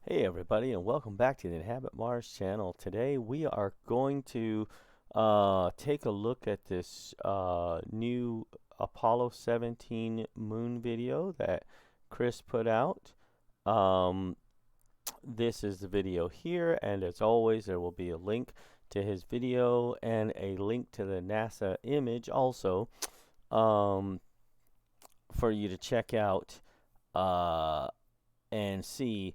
Hey everybody, and welcome back to the Inhabit Mars channel. Today we are going to take a look at this new Apollo 17 moon video that Chris put out. This is the video here, and as always there will be a link to his video and a link to the NASA image also for you to check out and see.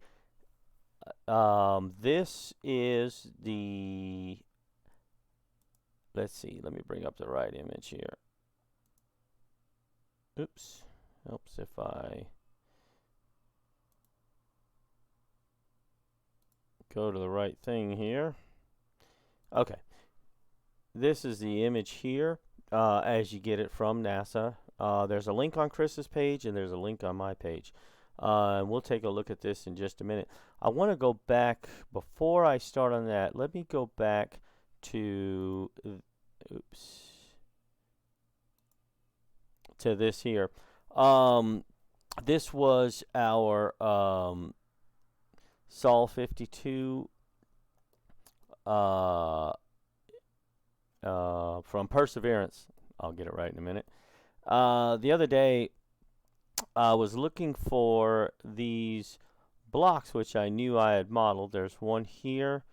This is the, let's see, let me bring up the right image here. Oops, helps if I go to the right thing here. Okay, this is the image here as you get it from NASA. There's a link on Chris's page and there's a link on my page. And we'll take a look at this in just a minute. I want to go back, before I start on that, let me go back to, to this here. This was our Sol 52 from Perseverance. I'll get it right in a minute. The other day, I was looking for these blocks, which I knew I had modeled. There's one here,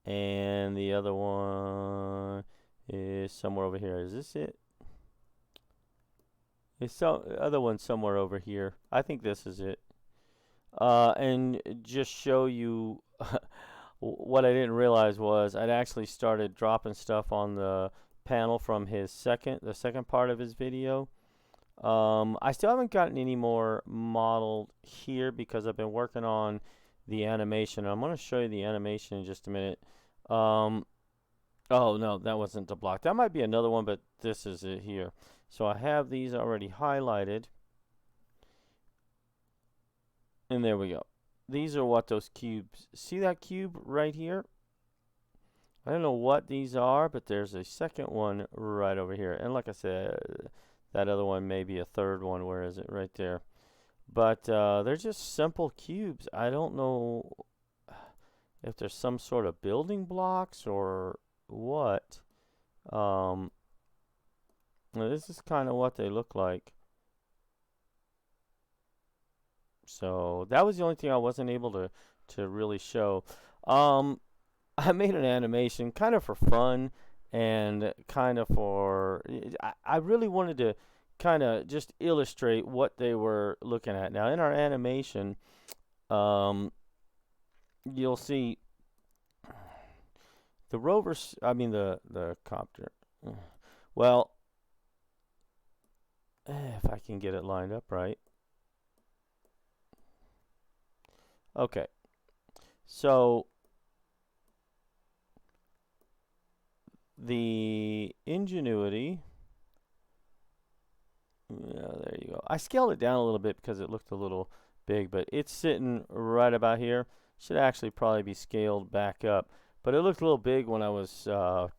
and the other one is somewhere over here. Is this it? It's the other one somewhere over here. I think this is it. And just show you what I didn't realize was I'd actually started dropping stuff on the panel from the second part of his video. I still haven't gotten any more modeled here because I've been working on the animation. I'm going to show you the animation in just a minute. Oh no, that wasn't the block. That might be another one, but this is it here. So I have these already highlighted. And there we go. These are what those cubes. See that cube right here? I don't know what these are, but there's a second one right over here. And like I said, that other one may be a third one. Where is it? Right there. But they're just simple cubes. I don't know if there's some sort of building blocks or what. This is kind of what they look like. So that was the only thing I wasn't able to really show. I made an animation kind of for fun and kind of for, I really wanted to kind of just illustrate what they were looking at. Now in our animation, you'll see the rovers, I mean the copter. Well, if I can get it lined up right. Okay, so the Ingenuity, there you go. I scaled it down a little bit because it looked a little big, but it's sitting right about here. Should actually probably be scaled back up, but it looked a little big when I was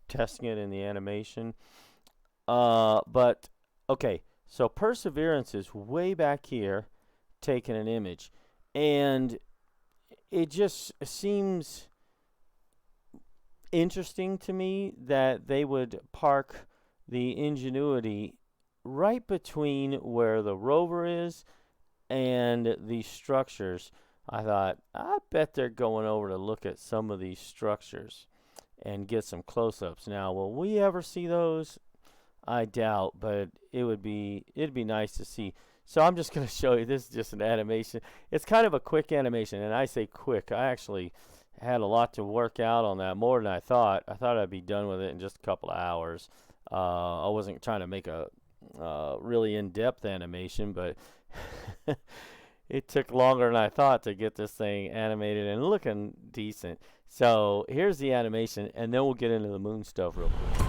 testing it in the animation. But okay, so Perseverance is way back here taking an image, and it just seems interesting to me that they would park the Ingenuity right between where the rover is and these structures. I thought, I bet they're going over to look at some of these structures and get some close-ups. Now, will we ever see those? I doubt, but it'd be nice to see. So I'm just going to show you. This is just an animation. It's kind of a quick animation, and I say quick. I actually had a lot to work out on that, more than I thought. I thought I'd be done with it in just a couple of hours. I wasn't trying to make a really in-depth animation, but it took longer than I thought to get this thing animated and looking decent. So here's the animation, and then we'll get into the moon stuff real quick.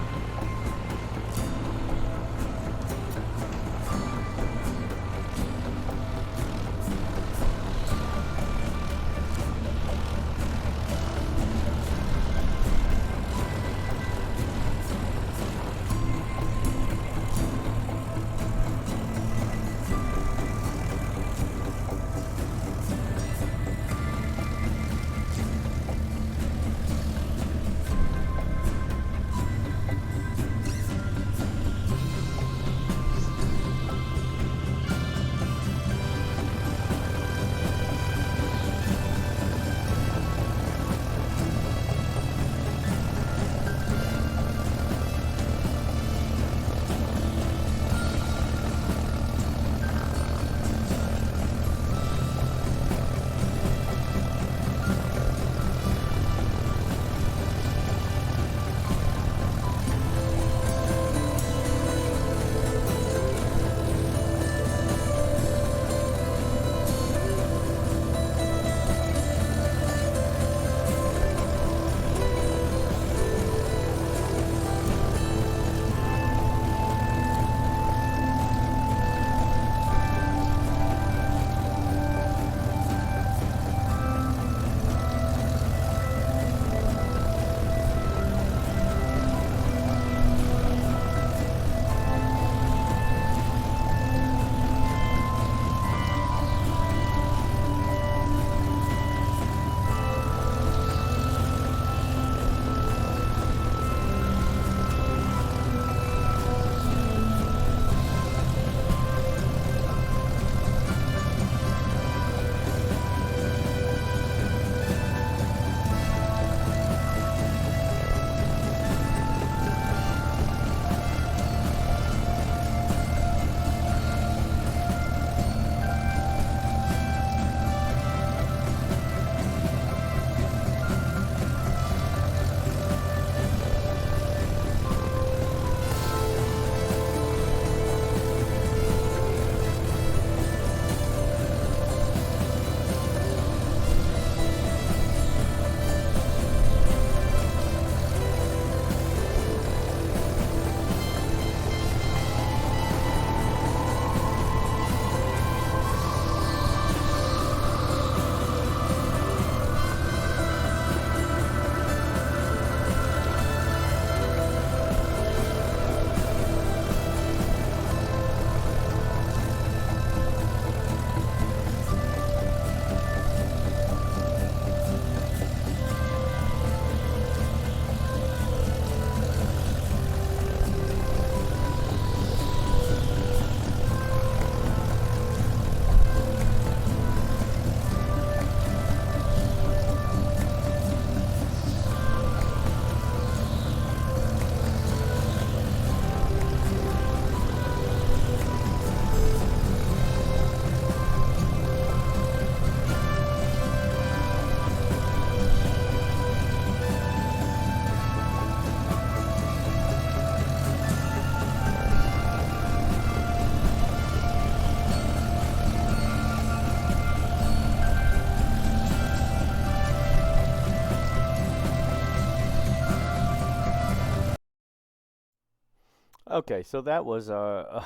Okay, so that was our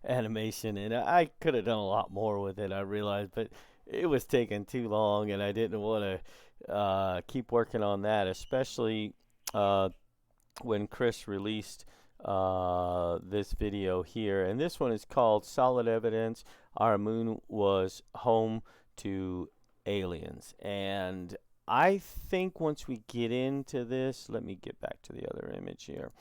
animation, and I could have done a lot more with it, I realized, but it was taking too long, and I didn't want to keep working on that, especially uh, when Chris released this video here. And this one is called Solid Evidence Our Moon Was Home to Aliens. And I think once we get into this, let me get back to the other image here.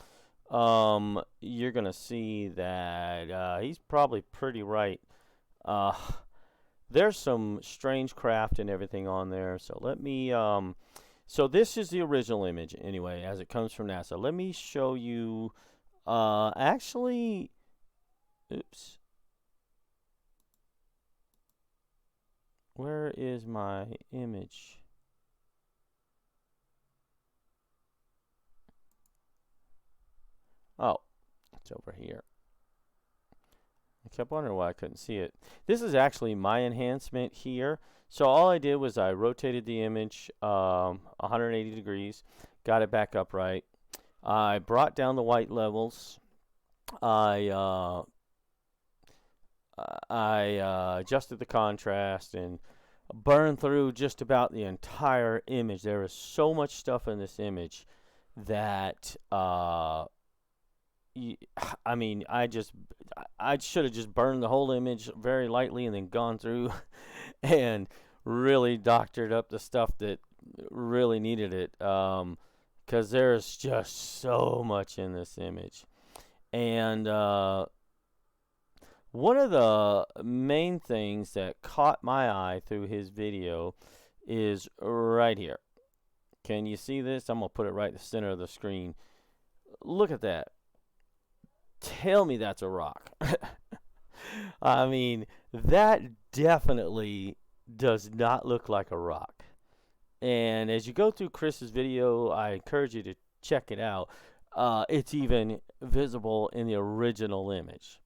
You're gonna see that he's probably pretty right. Uh, there's some strange craft and everything on there. So let me so this is the original image anyway, as it comes from NASA. Let me show you. Actually, oops. Where is my image? Oh, it's over here. I kept wondering why I couldn't see it. This is actually my enhancement here. So all I did was I rotated the image 180 degrees, got it back upright. I brought down the white levels. I adjusted the contrast and burned through just about the entire image. There is so much stuff in this image that I mean, I should have just burned the whole image very lightly and then gone through and really doctored up the stuff that really needed it. Because there's just so much in this image. And one of the main things that caught my eye through his video is right here. Can you see this? I'm going to put it right in the center of the screen. Look at that. Tell me that's a rock. I mean, that definitely does not look like a rock. And as you go through Chris's video, I encourage you to check it out. It's even visible in the original image.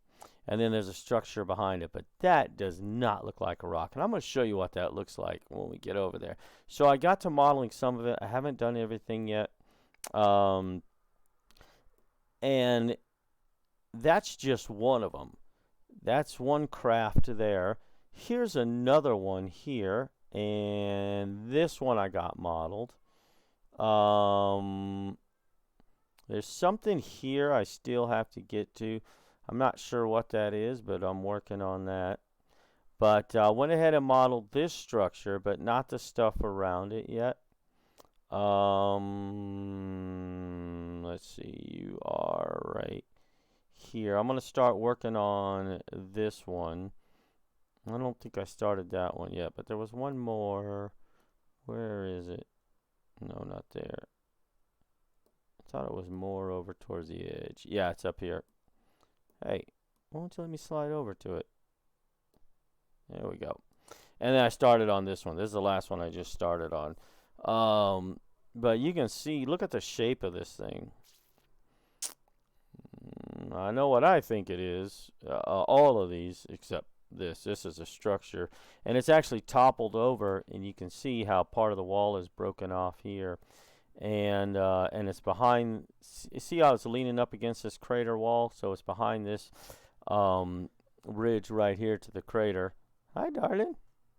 And then there's a structure behind it, but that does not look like a rock. And I'm going to show you what that looks like when we get over there. So I got to modeling some of it. I haven't done everything yet. And that's just one of them. That's one craft there. Here's another one here. And this one I got modeled. There's something here I still have to get to. I'm not sure what that is, but I'm working on that. But I went ahead and modeled this structure, but not the stuff around it yet. Let's see, you are right here. I'm going to start working on this one. I don't think I started that one yet, but there was one more. Where is it? No, not there. I thought it was more over towards the edge. Yeah, it's up here. Hey, why don't you let me slide over to it? There we go. And then I started on this one. This is the last one I just started on. But you can see, look at the shape of this thing. I know what I think it is. All of these, except this. This is a structure. And it's actually toppled over, and you can see how part of the wall is broken off here. And it's behind, see how it's leaning up against this crater wall? So it's behind this ridge right here to the crater. Hi, darling.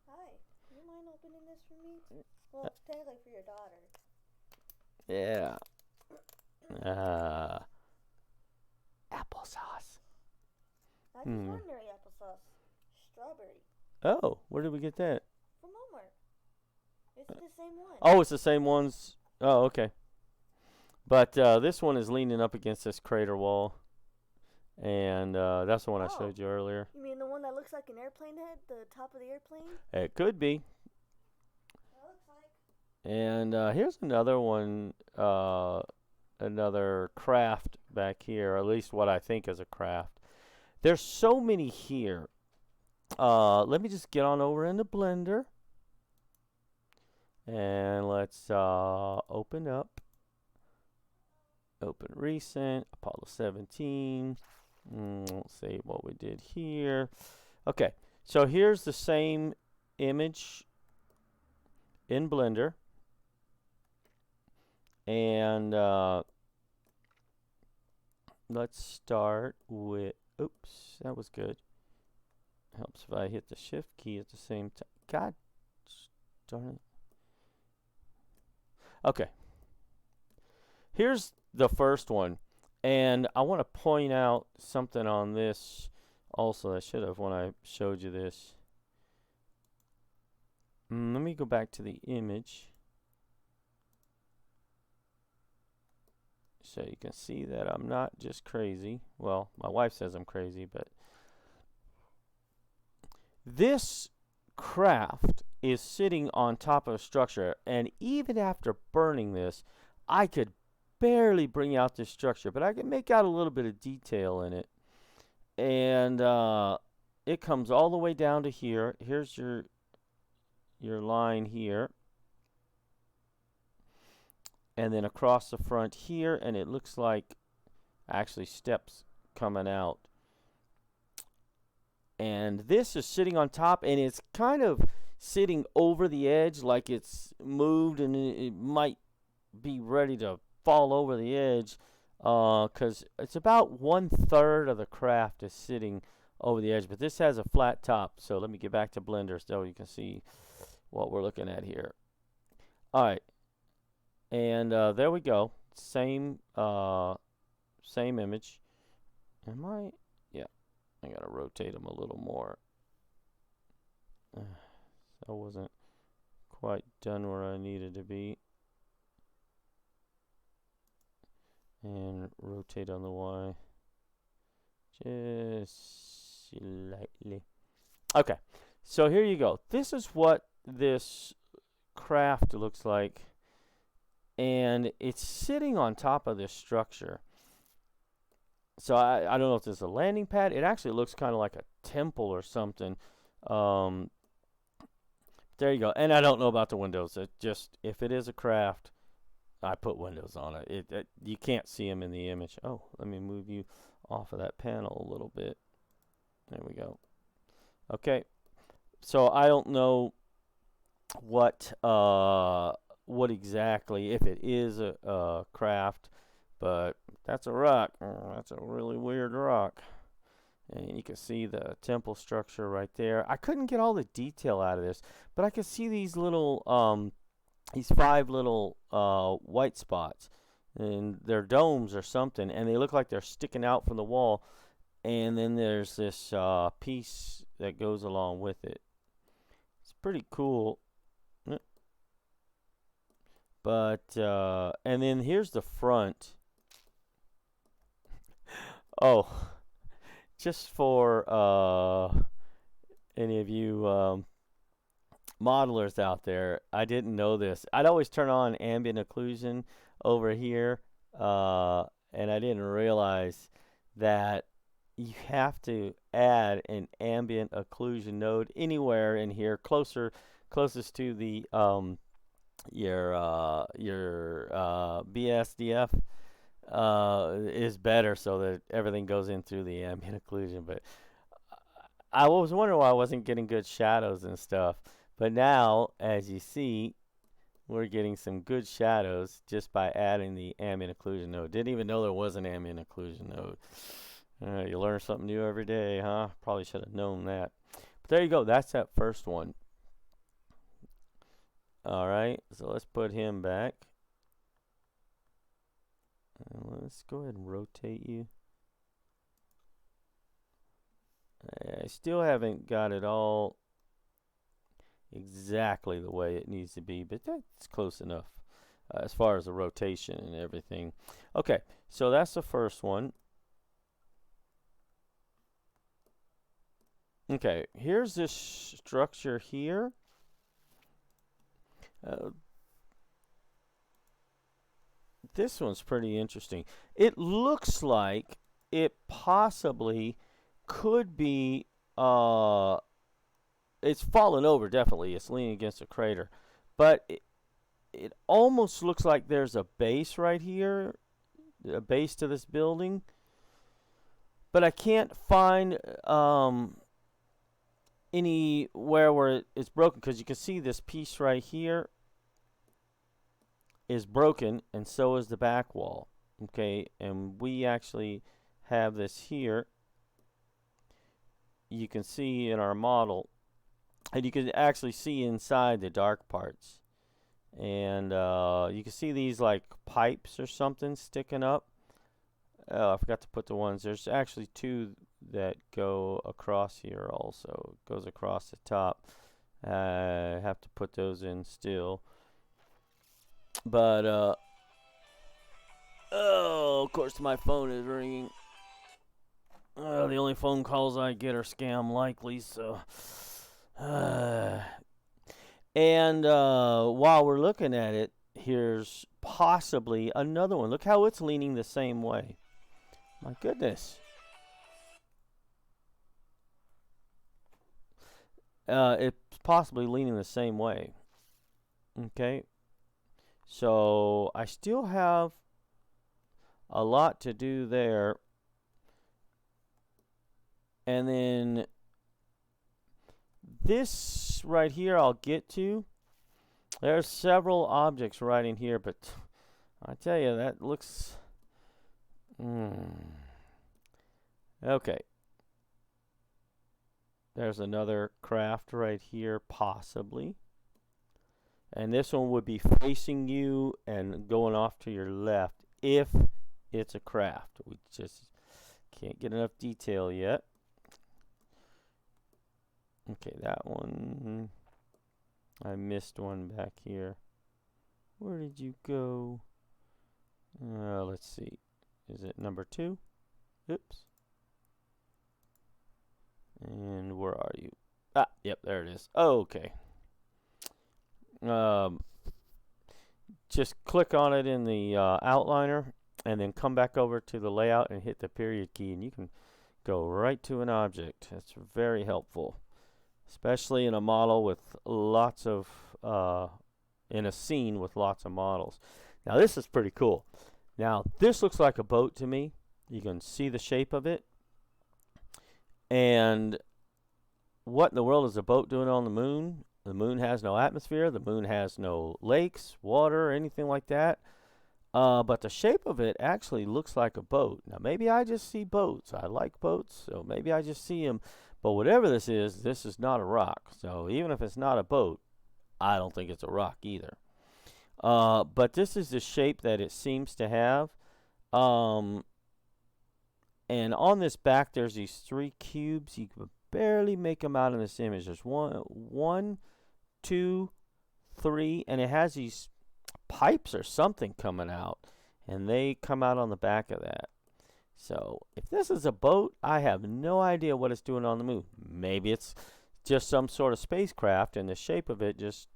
Hi. Do you mind opening this for me? Well, it's technically for your daughter. Yeah. Applesauce. Not just ordinary applesauce. Strawberry. Oh, where did we get that? From Walmart. It's the same one. Oh, it's the same ones. Oh, okay. But this one is leaning up against this crater wall. And that's the one I showed you earlier. You mean the one that looks like an airplane head? The top of the airplane? It could be. That looks like. And here's another one. Another craft back here. At least what I think is a craft. There's so many here. Let me just get on over in the Blender. And let's open up. Open recent. Apollo 17. Let's see what we did here. Okay, so here's the same image in Blender. And let's start with, oops, that was good. Helps if I hit the shift key at the same time. God darn it. Okay, here's the first one. And I want to point out something on this also. I should have when I showed you this. Let me go back to the image so you can see that I'm not just crazy. Well, my wife says I'm crazy, but this craft is sitting on top of a structure, and even after burning this, I could barely bring out this structure, but I can make out a little bit of detail in it. And it comes all the way down to here. Here's your line here, and then across the front here, and it looks like actually steps coming out. And this is sitting on top, and it's kind of sitting over the edge, like it's moved, and it might be ready to fall over the edge, because it's about 1/3 of the craft is sitting over the edge. But this has a flat top, so let me get back to Blender so you can see what we're looking at here. All right, and there we go. Same image. Am I? Yeah, I gotta rotate them a little more. I wasn't quite done where I needed to be. And rotate on the Y just slightly. Okay, so here you go. This is what this craft looks like, and it's sitting on top of this structure. So I don't know if this is a landing pad. It actually looks kind of like a temple or something. There you go. And I don't know about the windows. It just, if it is a craft, I put windows on it. You can't see them in the image. Oh, let me move you off of that panel a little bit. There we go. Okay. So I don't know what exactly, if it is a craft, but that's a rock. That's a really weird rock. And you can see the temple structure right there. I couldn't get all the detail out of this, but I could see these little these 5 little white spots, and they're domes or something, and they look like they're sticking out from the wall. And then there's this piece that goes along with it. It's pretty cool. But and then here's the front. Oh, just for any of you modelers out there, I didn't know this. I'd always turn on ambient occlusion over here, and I didn't realize that you have to add an ambient occlusion node anywhere in here, closest to the your BSDF is better, so that everything goes in through the ambient occlusion. But I was wondering why I wasn't getting good shadows and stuff. But now, as you see, we're getting some good shadows just by adding the ambient occlusion node. Didn't even know there was an ambient occlusion node. You learn something new every day, huh? Probably should have known that. But there you go. That's that first one. All right. So let's put him back. And let's go ahead and rotate you. I still haven't got it all exactly the way it needs to be, but that's close enough as far as the rotation and everything. Okay, so that's the first one. Okay, here's this structure here. This one's pretty interesting. It looks like it possibly could be it's fallen over, definitely. It's leaning against a crater. But it almost looks like there's a base right here, a base to this building. But I can't find anywhere where it's broken, because you can see this piece right here is broken, and so is the back wall. Okay, and we actually have this here. You can see in our model, and you can actually see inside the dark parts. And you can see these like pipes or something sticking up. Oh, I forgot to put the ones. There's actually two that go across here also. It goes across the top. I have to put those in still. But, oh, of course my phone is ringing. The only phone calls I get are scam likely, so. And while we're looking at it, here's possibly another one. Look how it's leaning the same way. My goodness. It's possibly leaning the same way. Okay. So I still have a lot to do there. And then this right here I'll get to. There's several objects right in here, but I tell you, that looks... Okay. There's another craft right here, possibly. And this one would be facing you and going off to your left if it's a craft. We just can't get enough detail yet. Okay, that one. I missed one back here. Where did you go? Let's see. Is it number 2? Oops. And where are you? Ah, yep, there it is. Oh, okay. Just click on it in the outliner and then come back over to the layout and hit the period key, and you can go right to an object. That's very helpful, especially in a model with lots of in a scene with lots of models. Now this is pretty cool. Now this looks like a boat to me. You can see the shape of it. And what in the world is a boat doing on the moon? The moon has no atmosphere. The moon has no lakes, water, anything like that. But the shape of it actually looks like a boat. Now, maybe I just see boats. I like boats, so maybe I just see them. But whatever this is not a rock. So even if it's not a boat, I don't think it's a rock either. But this is the shape that it seems to have. And on this back, there's these 3 cubes. You can barely make them out in this image. There's one, 2, 3, and it has these pipes or something coming out, and they come out on the back of that. So if this is a boat, I have no idea what it's doing on the moon. Maybe it's just some sort of spacecraft, and the shape of it just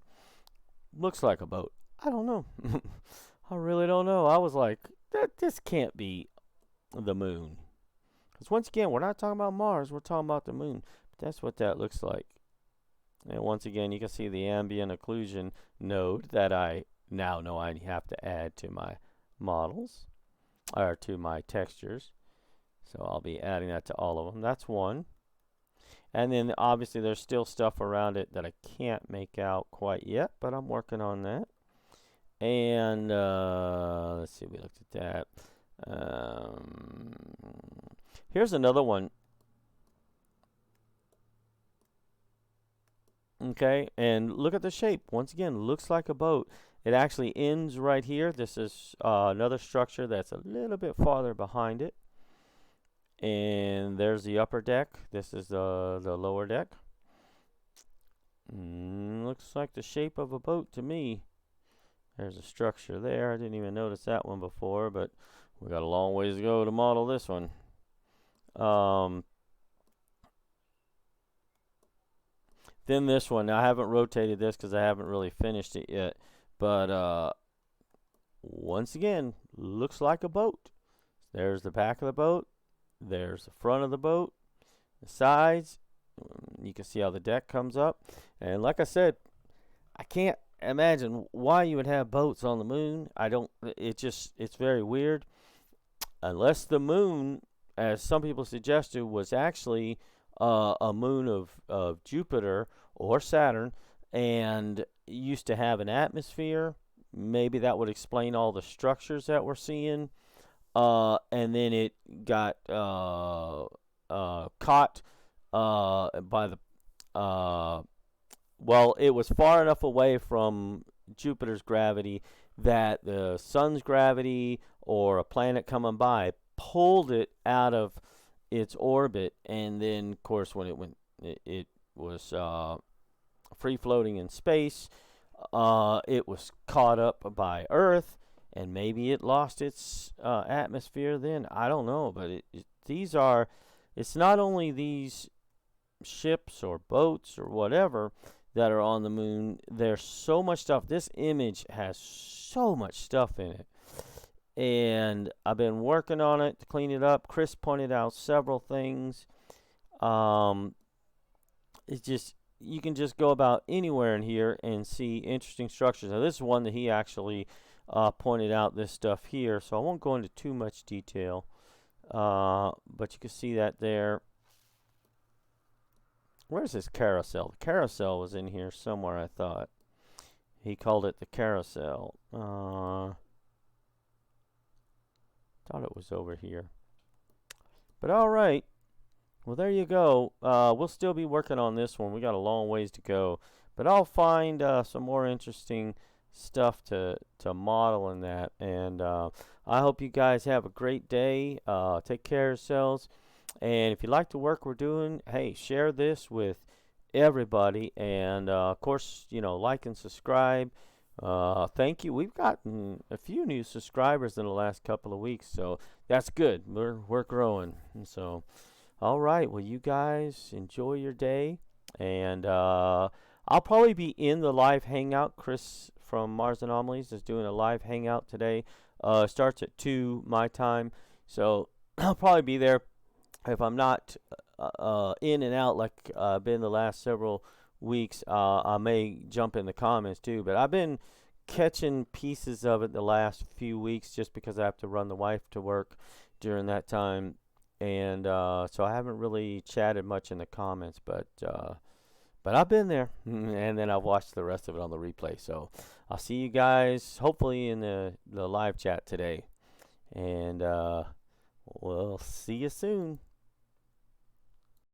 looks like a boat. I don't know. I really don't know. I was like, this can't be the moon. Because once again, we're not talking about Mars, we're talking about the moon. But that's what that looks like. And once again, you can see the ambient occlusion node that I now know I have to add to my models, or to my textures. So I'll be adding that to all of them. That's one. And then obviously there's still stuff around it that I can't make out quite yet, but I'm working on that. And let's see, we looked at that. Here's another one. Okay, and look at the shape. Once again, looks like a boat. It actually ends right here. This is another structure that's a little bit farther behind it. And there's the upper deck. This is the lower deck. Looks like the shape of a boat to me. There's a structure there. I didn't even notice that one before, but we got a long ways to go to model this one. Then this one. Now, I haven't rotated this because I haven't really finished it yet. But once again, looks like a boat. There's the back of the boat. There's the front of the boat. The sides. You can see how the deck comes up. And like I said, I can't imagine why you would have boats on the moon. It's very weird. Unless the moon, as some people suggested, was actually a moon of Jupiter or Saturn and used to have an atmosphere. Maybe that would explain all the structures that we're seeing. and then it got caught by the well, it was far enough away from Jupiter's gravity that the sun's gravity or a planet coming by pulled it out of its orbit, and then, of course, when it went, it was free floating in space. It was caught up by Earth, and maybe it lost its atmosphere. Then I don't know, but these are. It's not only these ships or boats or whatever that are on the moon. There's so much stuff. This image has so much stuff in it. And I've been working on it to clean it up. Chris pointed out several things. Um, it's just, you can just go about anywhere in here and see interesting structures. Now, this is one that he actually pointed out, this stuff here, so I won't go into too much detail. But you can see that there. Where's this carousel? The carousel was in here somewhere, I thought. He called it the carousel. Thought it was over here. But all right. Well, there you go. We'll still be working on this one. We got a long ways to go. But I'll find some more interesting stuff to model in that. And I hope you guys have a great day. Take care of yourselves. And if you like the work we're doing, hey, share this with everybody. And, of course, like and subscribe. Thank you. We've gotten a few new subscribers in the last couple of weeks, so that's good. We're growing. And so, all right. Well, you guys enjoy your day. And I'll probably be in the live hangout. Chris from Mars Anomalies is doing a live hangout today. Starts at 2 my time. So I'll probably be there. If I'm not in and out like I've been the last several weeks, I may jump in the comments too. But I've been catching pieces of it the last few weeks just because I have to run the wife to work during that time. And so I haven't really chatted much in the comments, but I've been there. And then I've watched the rest of it on the replay. So I'll see you guys hopefully in the live chat today. And we'll see you soon.